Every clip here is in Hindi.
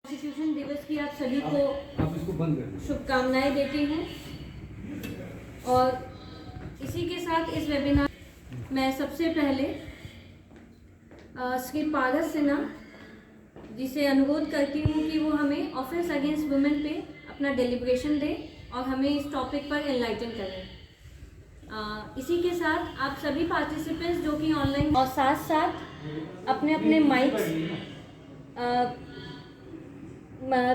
कॉन्स्टिट्यूशन दिवस की आप सभी को आप इसको बंद कर दीजिए। शुभकामनाएं देती हूँ। और इसी के साथ इस वेबिनार मैं सबसे पहले श्री पारस सिन्हा जी से अनुरोध करती हूँ कि वो हमें ऑफेंस अगेंस्ट वुमेन पे अपना डेलिब्रेशन दें और हमें इस टॉपिक पर एनलाइटन करें। इसी के साथ आप सभी पार्टिसिपेंट्स जो कि ऑनलाइन और साथ साथ अपने अपने माइक्स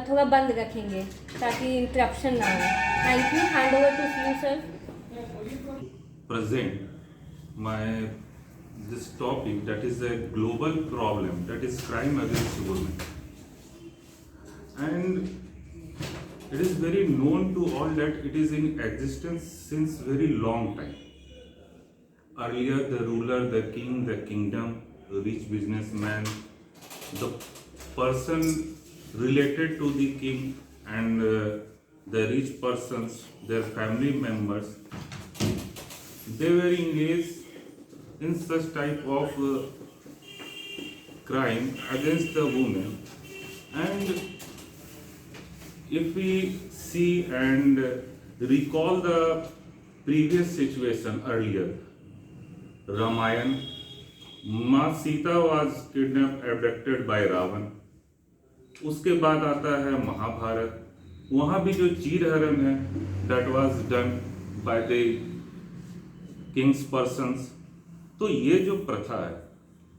थोड़ा बंद रखेंगे ताकि इंटरप्शन ना हो। Thank you. Hand over to you sir. Present my this topic, that is a global problem, that is crime against women, and it is very known to all that it is in existence since very long time. Earlier the ruler, the king, the kingdom, the rich businessman, the person related to the king and the rich persons, their family members, they were engaged in such type of crime against the women. And if we see and recall the previous situation earlier, Ramayana, Ma Sita was kidnapped, abducted by Ravan. उसके बाद आता है महाभारत, वहाँ भी जो चीरहरण है that was done by the king's persons. तो ये जो प्रथा है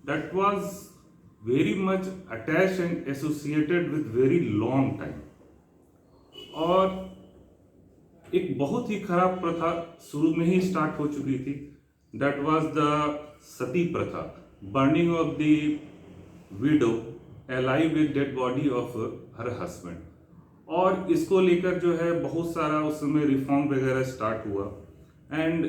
that was very much attached and associated with very long time, और एक बहुत ही खराब प्रथा शुरू में ही स्टार्ट हो चुकी थी, that was the सती प्रथा, burning of the widow alive with dead body of her husband. और इसको लेकर जो है बहुत सारा उस समय रिफॉर्म वगैरह स्टार्ट हुआ, एंड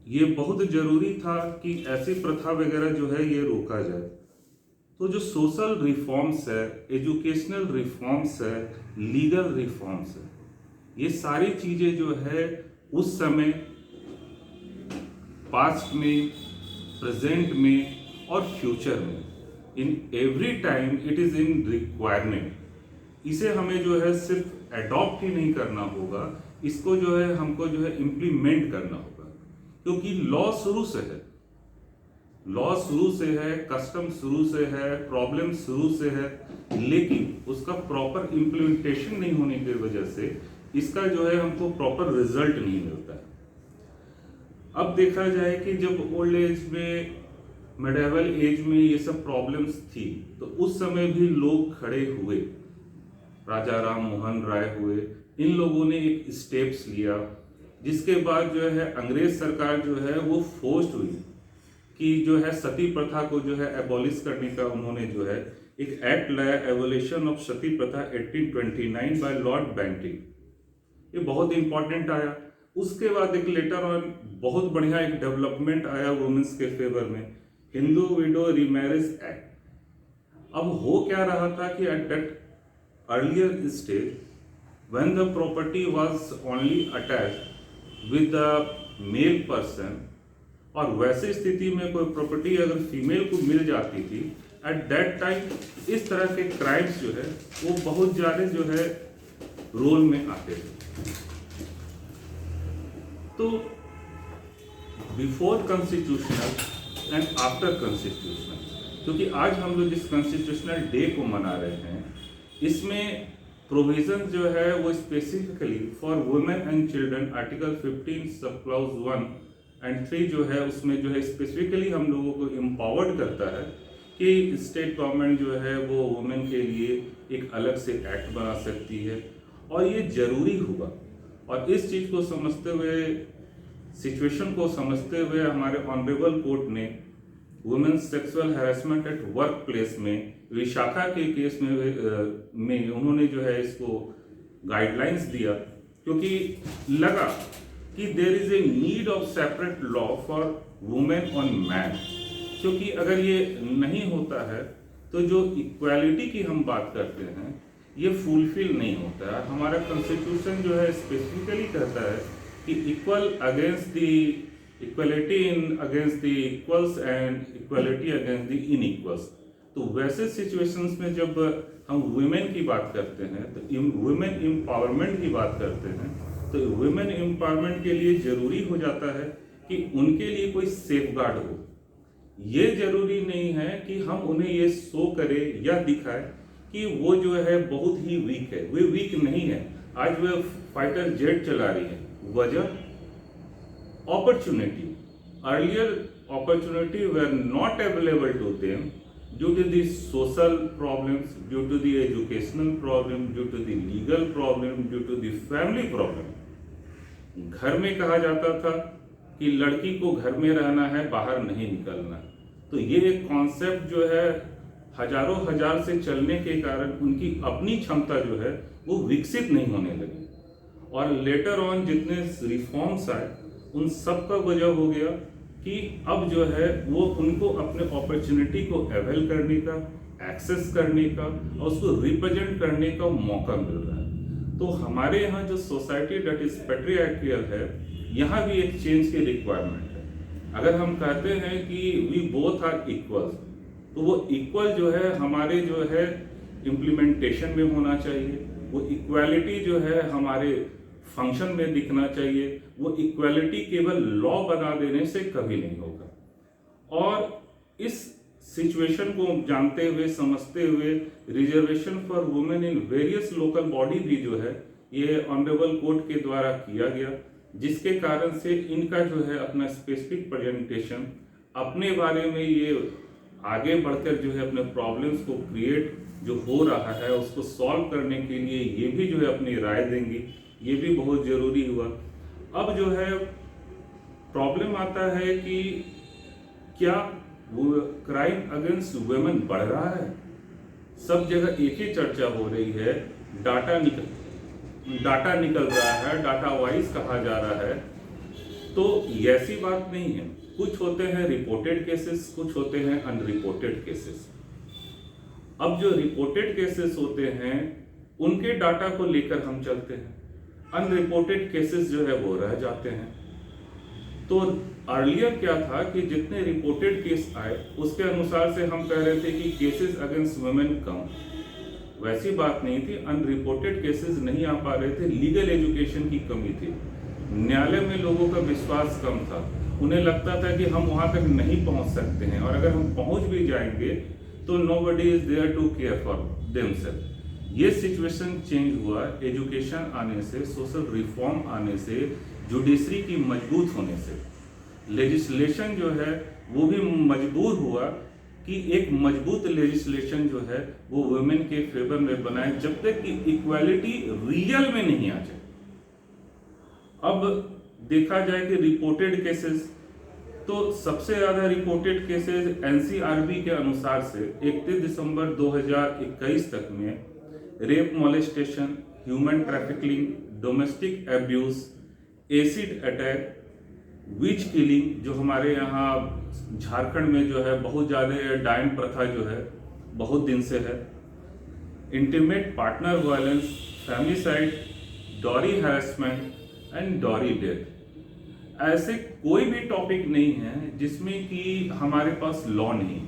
ये बहुत जरूरी था कि ऐसी प्रथा वगैरह जो है ये रोका जाए। तो जो सोशल रिफॉर्म्स है, एजुकेशनल रिफॉर्म्स है, लीगल रिफॉर्म्स है, ये सारी चीजें जो है उस समय पास्ट में, प्रेजेंट में और फ्यूचर में, in every time it is in requirement. इसे हमें जो है सिर्फ अडॉप्ट ही नहीं करना होगा, इसको जो है हमको जो है इम्प्लीमेंट करना होगा, क्योंकि लॉ शुरू से है, लॉ शुरू से है, कस्टम शुरू से है, प्रॉब्लम शुरू से है, लेकिन उसका प्रॉपर इम्प्लीमेंटेशन नहीं होने की वजह से इसका जो है हमको प्रॉपर रिजल्ट नहीं मिलता है। अब देखा जाए कि जब ओल्ड एज में, मेडिवल एज में ये सब प्रॉब्लम्स थी, तो उस समय भी लोग खड़े हुए, राजा राम मोहन राय हुए, इन लोगों ने एक स्टेप्स लिया, जिसके बाद जो है अंग्रेज सरकार जो है वो फोर्स्ड हुई कि जो है सती प्रथा को जो है एबॉलिश करने का उन्होंने जो है एक एक्ट लाया, एवोल्यूशन ऑफ सती प्रथा 1829 बाय लॉर्ड बैंटिंग। ये बहुत इंपॉर्टेंट आया। उसके बाद एक लेटर ऑन बहुत बढ़िया एक डेवलपमेंट आया वुमेन्स के फेवर में, हिंदू विडो रीमैरिज एक्ट। अब हो क्या रहा था कि at that earlier stage when the property was only attached with the male person, और वैसे स्थिति में कोई प्रॉपर्टी अगर फीमेल को मिल जाती थी एट दैट टाइम, इस तरह के क्राइम्स जो है वो बहुत ज्यादा जो है रोल में आते थे। तो before constitutional and after constitutional, क्योंकि आज हम लोग जिस कॉन्स्टिट्यूशनल डे को मना रहे हैं, इसमें प्रोविजन जो है वो specifically for women and children, article 15 sub clause 1 and 3 जो है उसमें जो है स्पेसिफिकली हम लोगों को एम्पावर्ड करता है कि स्टेट गवर्नमेंट जो है वो वुमेन के लिए एक अलग से एक्ट बना सकती है, और ये जरूरी हुआ। और इस चीज को समझते हुए, सिचुएशन को समझते हुए, हमारे ऑनरेबल कोर्ट ने women's sexual harassment at work place में विशाखा के केस में उन्होंने जो है इसको गाइडलाइंस दिया, क्योंकि लगा कि there is a need of separate law for women on man. क्योंकि अगर ये नहीं होता है तो जो इक्वालिटी की हम बात करते हैं ये फुलफिल नहीं होता है। हमारा कॉन्स्टिट्यूशन जो है स्पेसिफिकली कहता है कि equal against the equality in against the equals and equality against the inequals. तो वैसे सिचुएशंस में जब हम वुमेन की बात करते हैं, तो वुमेन एम्पावरमेंट की बात करते हैं, तो वुमेन एम्पावरमेंट के लिए जरूरी हो जाता है कि उनके लिए कोई सेफगार्ड हो। ये जरूरी नहीं है कि हम उन्हें ये शो करें या दिखाएं कि वो जो है बहुत ही वीक है। वो वीक नहीं है। आज वह फाइटर जेट चला रही है। वजह opportunity. Earlier opportunity were not available to them due to the social problems, due to the educational problem, due to the legal problem, due to the family problem. घर में कहा जाता था कि लड़की को घर में रहना है, बाहर नहीं निकलना। तो ये एक कॉन्सेप्ट जो है हजारों हजार से चलने के कारण उनकी अपनी क्षमता जो है वो विकसित नहीं होने लगी। और लेटर ऑन जितने रिफॉर्म्स आए उन सब का वजह हो गया कि अब जो है वो उनको अपने अपॉर्चुनिटी को अवेल करने का, एक्सेस करने का और उसको रिप्रेजेंट करने का मौका मिल रहा है। तो हमारे यहाँ जो सोसाइटी दैट इज पैट्रियार्कियल है, यहाँ भी एक चेंज की रिक्वायरमेंट है। अगर हम कहते हैं कि वी बोथ आर इक्वल, तो वो इक्वल जो है हमारे जो है इम्प्लीमेंटेशन में होना चाहिए। वो इक्वालिटी जो है हमारे फंक्शन में दिखना चाहिए। वो इक्वालिटी केवल लॉ बना देने से कभी नहीं होगा। और इस सिचुएशन को जानते हुए, समझते हुए, reservation for women in various local body भी जो है ये ऑनरेबल कोर्ट के द्वारा किया गया, जिसके कारण से इनका जो है अपना स्पेसिफिक प्रेजेंटेशन अपने बारे में ये आगे बढ़कर जो है अपने प्रॉब्लम्स को क्रिएट जो हो रहा है उसको सॉल्व करने के लिए ये भी जो है अपनी राय देंगी। ये भी बहुत जरूरी हुआ। अब जो है प्रॉब्लम आता है कि क्या वो क्राइम अगेंस्ट वुमेन बढ़ रहा है? सब जगह एक ही चर्चा हो रही है, डाटा निकल रहा है, डाटा वाइज कहा जा रहा है। तो ऐसी बात नहीं है। कुछ होते हैं रिपोर्टेड केसेस, कुछ होते हैं अनरिपोर्टेड केसेस। अब जो रिपोर्टेड केसेस होते हैं उनके डाटा को लेकर हम चलते हैं, अनरिपोर्टेड केसेस जो है वो रह जाते हैं। तो अर्लियर क्या था कि जितने रिपोर्टेड केस आए उसके अनुसार से हम कह रहे थे कि केसेस अगेंस्ट वुमेन कम। वैसी बात नहीं थी, अनरिपोर्टेड केसेस नहीं आ पा रहे थे, लीगल एजुकेशन की कमी थी, न्यायालय में लोगों का विश्वास कम था, उन्हें लगता था कि हम वहां तक नहीं पहुंच सकते हैं, और अगर हम पहुंच भी जाएंगे तो nobody is there to care for themself. ये सिचुएशन चेंज हुआ एजुकेशन आने से, सोशल रिफॉर्म आने से, जुडिशरी की मजबूत होने से। लेजिस्लेशन जो है वो भी मजबूर हुआ कि एक मजबूत लेजिस्लेशन जो है वो वुमेन के फेवर में बनाए, जब तक कि इक्वालिटी रियल में नहीं आ जाए। अब देखा जाए कि रिपोर्टेड केसेस, तो सबसे ज्यादा रिपोर्टेड केसेस एनसीआरबी के अनुसार से 31 दिसंबर 2021 तक में rape, molestation, human trafficking, domestic abuse, acid attack, witch killing, जो हमारे यहाँ झारखंड में जो है बहुत ज़्यादा डायन प्रथा जो है बहुत दिन से है, intimate partner violence, familicide, dowry harassment and dowry death. ऐसे कोई भी टॉपिक नहीं है जिसमें कि हमारे पास लॉ नहीं।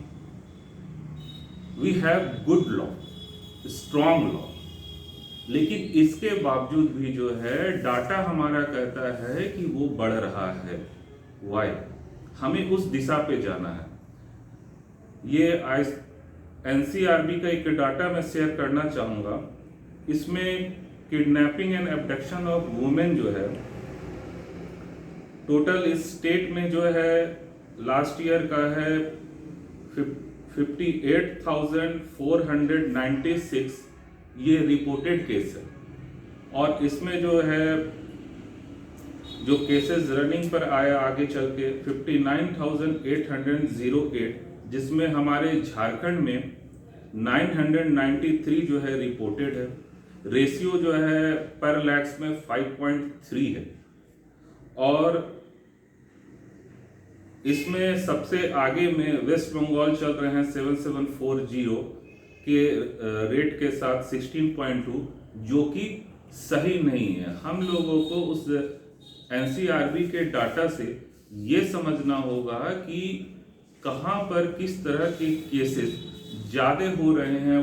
We have good law, strong law, लेकिन इसके बावजूद भी जो है डाटा हमारा कहता है कि वो बढ़ रहा है। वाई? हमें उस दिशा पे जाना है। ये एनसीआरबी का एक डाटा मैं शेयर करना चाहूँगा। इसमें kidnapping and abduction of women जो है टोटल इस स्टेट में जो है लास्ट ईयर का है 58,496 ये रिपोर्टेड केस है। और इसमें जो है जो केसेस रनिंग पर आया आगे चल के 59,808, जिसमें हमारे झारखंड में 993 जो है रिपोर्टेड है। रेशियो जो है पर लैक्स में 5.3 है। और इसमें सबसे आगे में वेस्ट बंगाल चल रहे हैं 7740 के रेट के साथ 16.2, जो कि सही नहीं है। हम लोगों को उस एनसीआरबी के डाटा से ये समझना होगा कि कहां पर किस तरह के केसेस ज़्यादा हो रहे हैं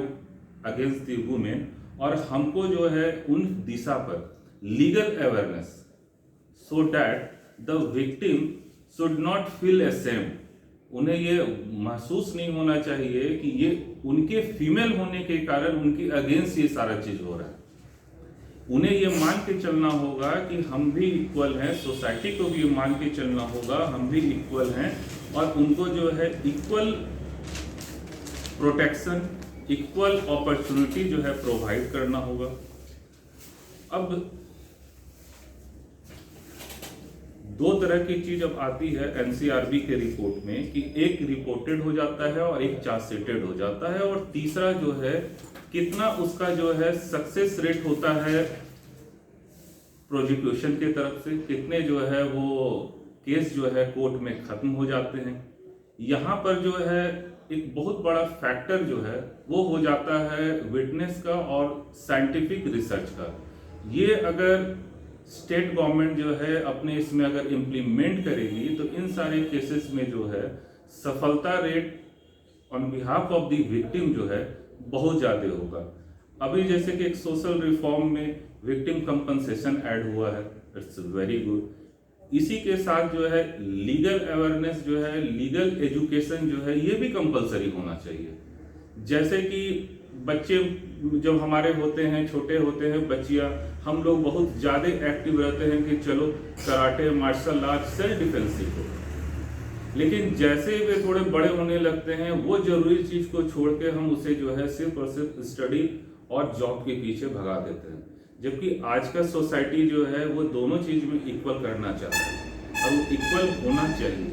अगेंस्ट द वुमेन, और हमको जो है उन दिशा पर legal awareness, so that the victim should not feel ashamed. उन्हें ये महसूस नहीं होना चाहिए कि ये उनके फीमेल होने के कारण उनके अगेंस्ट ये सारा चीज हो रहा है। उन्हें ये मान के चलना होगा कि हम भी इक्वल हैं, सोसाइटी को भी मान के चलना होगा हम भी इक्वल हैं, और उनको जो है इक्वल प्रोटेक्शन, इक्वल अपॉर्चुनिटी जो है प्रोवाइड करना होगा। अब दो तरह की चीज अब आती है एनसीआरबी के रिपोर्ट में कि एक रिपोर्टेड हो जाता है और एक चार्जशीटेड हो जाता है, और तीसरा जो है कितना उसका जो है सक्सेस रेट होता है प्रोसिक्यूशन की तरफ से, कितने जो है वो केस जो है कोर्ट में खत्म हो जाते हैं। यहाँ पर जो है एक बहुत बड़ा फैक्टर जो है वो हो जाता है विटनेस का और साइंटिफिक रिसर्च का। ये अगर स्टेट गवर्नमेंट जो है अपने इसमें अगर इम्प्लीमेंट करेगी तो इन सारे केसेस में जो है सफलता rate on behalf of the victim जो है बहुत ज़्यादा होगा। अभी जैसे कि एक सोशल रिफॉर्म में विक्टिम कंपनसेशन ऐड हुआ है, इट्स वेरी गुड। इसी के साथ जो है लीगल अवेयरनेस जो है, लीगल एजुकेशन जो है ये भी कंपलसरी होना चाहिए। जैसे कि बच्चे जब हमारे होते हैं, छोटे होते हैं बच्चियां, हम लोग बहुत ज़्यादा एक्टिव रहते हैं कि चलो karate, martial art, self defence सीखो, लेकिन जैसे वे थोड़े बड़े होने लगते हैं वो जरूरी चीज़ को छोड़ के हम उसे जो है सिर्फ और सिर्फ स्टडी और जॉब के पीछे भगा देते हैं। जबकि आज का सोसाइटी जो है वो दोनों चीज में इक्वल करना चाहता है और वो इक्वल होना चाहिए।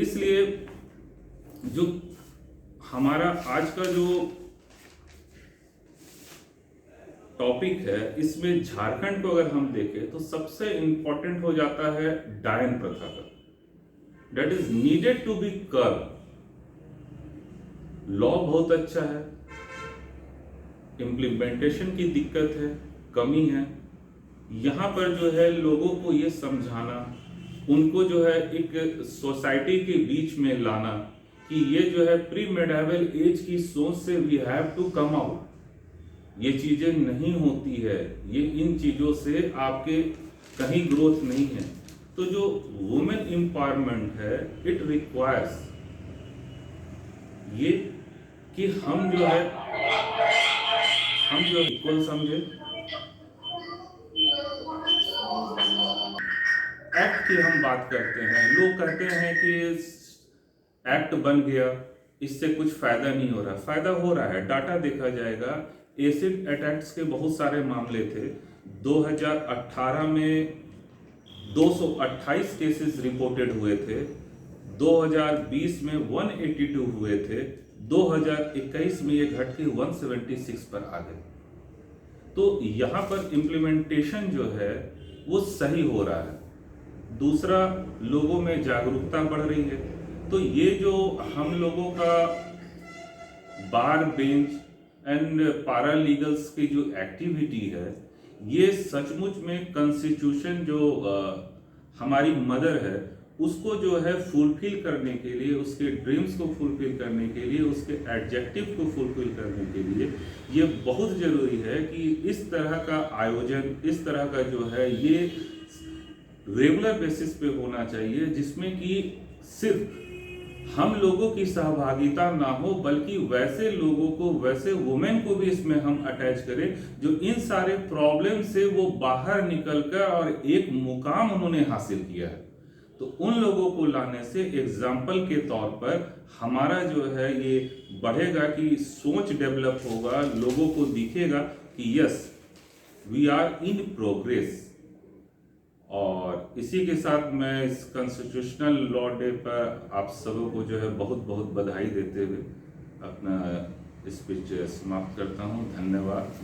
इसलिए जो हमारा आज का जो टॉपिक है इसमें झारखंड को अगर हम देखें तो सबसे इंपॉर्टेंट हो जाता है डायन प्रथा का, that is needed to be curb. Law बहुत अच्छा है, इम्प्लीमेंटेशन की दिक्कत है, कमी है। यहाँ पर जो है लोगों को ये समझाना, उनको जो है एक सोसाइटी के बीच में लाना कि ये जो है प्री मेडाइवल एज की सोच से we have to come out. ये चीजें नहीं होती है, ये इन चीजों से आपके कहीं ग्रोथ नहीं है। तो जो वुमेन एम्पावरमेंट है इट रिक्वायर्स ये कि हम जो इक्वल समझे। एक्ट की हम बात करते हैं, लोग कहते हैं कि एक्ट बन गया इससे कुछ फायदा नहीं हो रहा। फायदा हो रहा है, डाटा देखा जाएगा। एसिड अटैक्स के बहुत सारे मामले थे। 2018 में 228 केसेस रिपोर्टेड हुए थे, 2020 में 182 हुए थे, 2021 में ये घट के 176 पर आ गए। तो यहाँ पर इम्प्लीमेंटेशन जो है वो सही हो रहा है। दूसरा, लोगों में जागरूकता बढ़ रही है। तो ये जो हम लोगों का बार बेंच एंड पैरालीगल्स की जो एक्टिविटी है ये सचमुच में कॉन्स्टिट्यूशन जो हमारी मदर है उसको जो है फुलफिल करने के लिए, उसके ड्रीम्स को फुलफिल करने के लिए, उसके एडजेक्टिव को फुलफिल करने के लिए ये बहुत ज़रूरी है कि इस तरह का आयोजन, इस तरह का जो है ये रेगुलर बेसिस पे होना चाहिए, जिसमें कि सिर्फ हम लोगों की सहभागिता ना हो बल्कि वैसे लोगों को, वैसे वुमेन को भी इसमें हम अटैच करें जो इन सारे प्रॉब्लम से वो बाहर निकलकर और एक मुकाम उन्होंने हासिल किया है। तो उन लोगों को लाने से एग्जाम्पल के तौर पर हमारा जो है ये बढ़ेगा कि सोच डेवलप होगा, लोगों को दिखेगा कि yes we are in progress. और इसी के साथ मैं इस कॉन्स्टिट्यूशनल लॉ डे पर आप सबों को जो है बहुत बहुत बधाई देते हुए अपना स्पीच समाप्त करता हूँ। धन्यवाद।